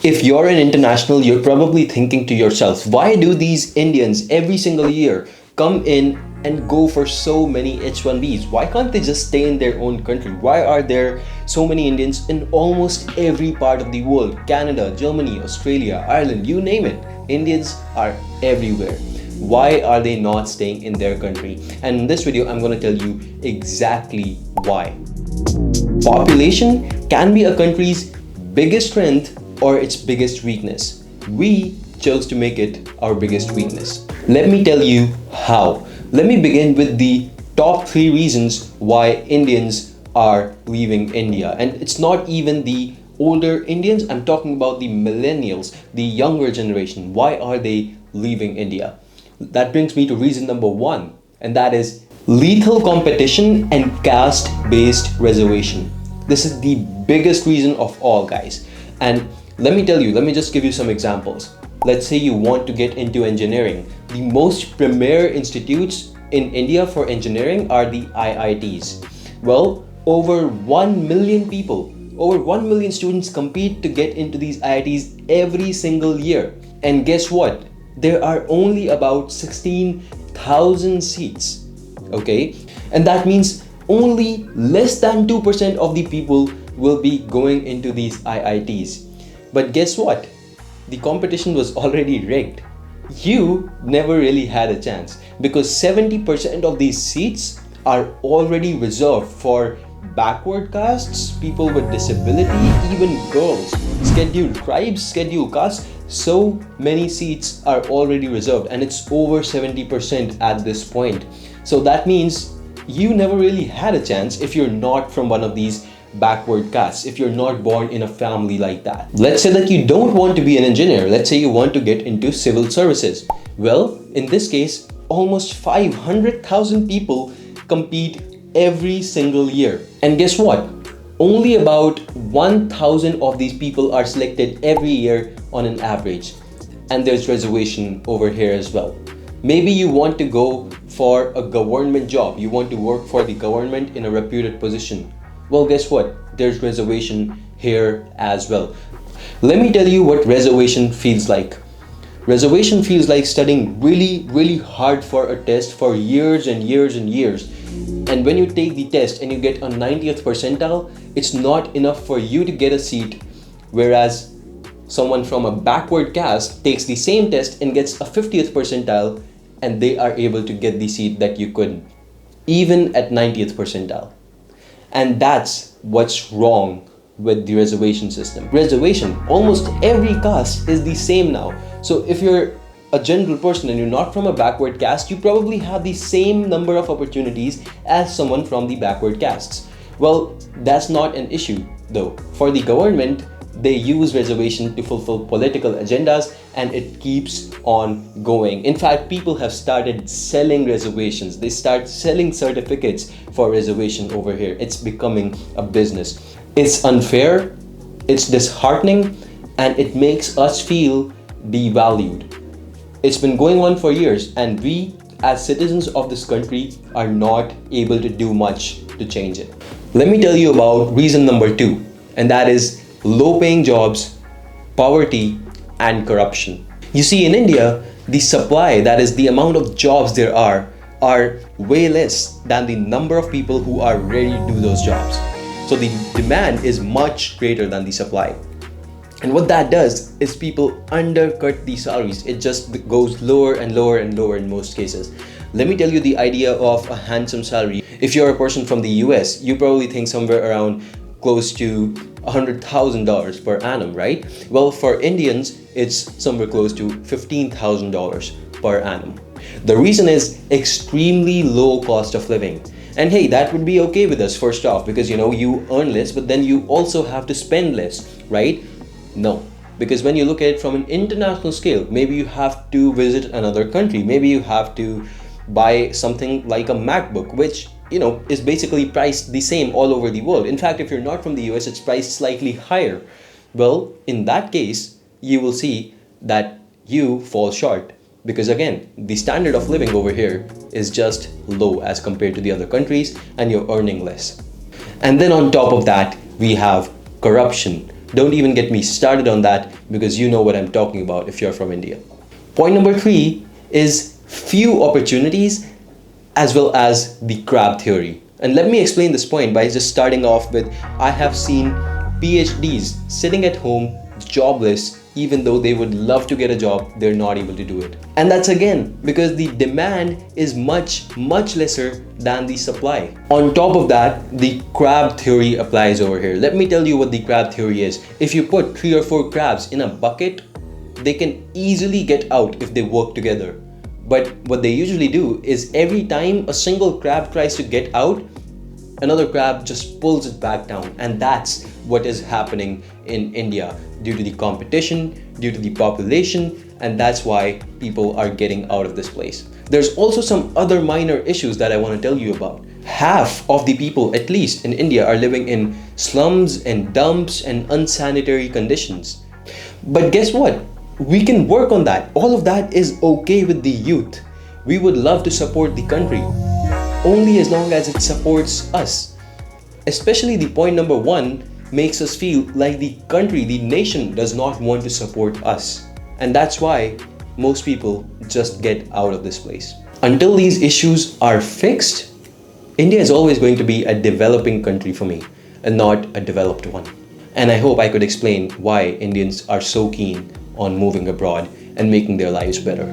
If you're an international, you're probably thinking to yourself, why do these Indians every single year come in and go for so many H1Bs? Why can't they just stay in their own country? Why are there so many Indians in almost every part of the world? Canada, Germany, Australia, Ireland, you name it. Indians are everywhere. Why are they not staying in their country? And in this video, I'm going to tell you exactly why. Population can be a country's biggest strength or its biggest weakness. We chose to make it our biggest weakness. Let me tell you how. Let me begin with the top 3 reasons why Indians are leaving India. And it's not even the older Indians, I'm talking about the millennials, the younger generation. Why are they leaving India? That brings me to reason number 1, and that is lethal competition and caste-based reservation. This is the biggest reason of all, guys. And let me just give you some examples. Let's say you want to get into engineering. The most premier institutes in India for engineering are the IITs. Well, over 1 million people, over 1 million students compete to get into these IITs every single year. And guess what? There are only about 16,000 seats. Okay? And that means only less than 2% of the people will be going into these IITs. But guess what? The competition was already rigged. You never really had a chance because 70% of these seats are already reserved for backward castes, people with disability, even girls, scheduled tribes, scheduled castes. So many seats are already reserved, and it's over 70% at this point. So that means you never really had a chance if you're not from one of these backward castes, if you're not born in a family like that. Let's say that you don't want to be an engineer. Let's say you want to get into civil services. Well, in this case, almost 500,000 people compete every single year. And guess what? Only about 1,000 of these people are selected every year on an average. And there's reservation over here as well. Maybe you want to go for a government job. You want to work for the government in a reputed position. Well, guess what? There's reservation here as well. Let me tell you what reservation feels like. Reservation feels like studying really hard for a test for years and years and years. And when you take the test and you get a 90th percentile, it's not enough for you to get a seat. Whereas someone from a backward caste takes the same test and gets a 50th percentile and they are able to get the seat that you couldn't, even at 90th percentile. And that's what's wrong with the reservation system. Reservation, almost every caste is the same now. So if you're a general person and you're not from a backward caste, you probably have the same number of opportunities as someone from the backward castes. Well, that's not an issue though. For the government, they use reservation to fulfill political agendas, and it keeps on going. In fact, people have started selling reservations. They start selling certificates for reservation over here. It's becoming a business. It's unfair, it's disheartening, and it makes us feel devalued. It's been going on for years, and we as citizens of this country are not able to do much to change it. Let me tell you about reason number 2, and that is low-paying jobs, poverty, and corruption. You see, in India, the supply, that is the amount of jobs there are way less than the number of people who are ready to do those jobs. So the demand is much greater than the supply. And what that does is people undercut the salaries. It just goes lower and lower and lower in most cases. Let me tell you the idea of a handsome salary. If you're a person from the US, you probably think somewhere around close to $100,000 per annum, right? Well, for Indians, it's somewhere close to $15,000 per annum. The reason is extremely low cost of living. And hey, that would be okay with us first off, because you earn less, but then you also have to spend less, right? No, because when you look at it from an international scale, maybe you have to visit another country, maybe you have to buy something like a MacBook, which is basically priced the same all over the world. In fact, if you're not from the US, it's priced slightly higher. Well, in that case, you will see that you fall short because again, the standard of living over here is just low as compared to the other countries, and you're earning less. And then on top of that, we have corruption. Don't even get me started on that, because you know what I'm talking about if you're from India. Point number 3 is few opportunities as well as the crab theory. And let me explain this point by just starting off with, I have seen PhDs sitting at home jobless, even though they would love to get a job, they're not able to do it. And that's again because the demand is much lesser than the supply. On top of that, the crab theory applies over here. Let me tell you what the crab theory is. If you put 3 or 4 crabs in a bucket, they can easily get out if they work together. But what they usually do is every time a single crab tries to get out, another crab just pulls it back down. And that's what is happening in India due to the competition, due to the population, and that's why people are getting out of this place. There's also some other minor issues that I want to tell you about. Half of the people, at least in India, are living in slums and dumps and unsanitary conditions. But guess what? We can work on that. All of that is okay with the youth. We would love to support the country, only as long as it supports us. Especially the point number 1 makes us feel like the country, the nation does not want to support us. And that's why most people just get out of this place. Until these issues are fixed, India is always going to be a developing country for me and not a developed one. And I hope I could explain why Indians are so keen on moving abroad and making their lives better.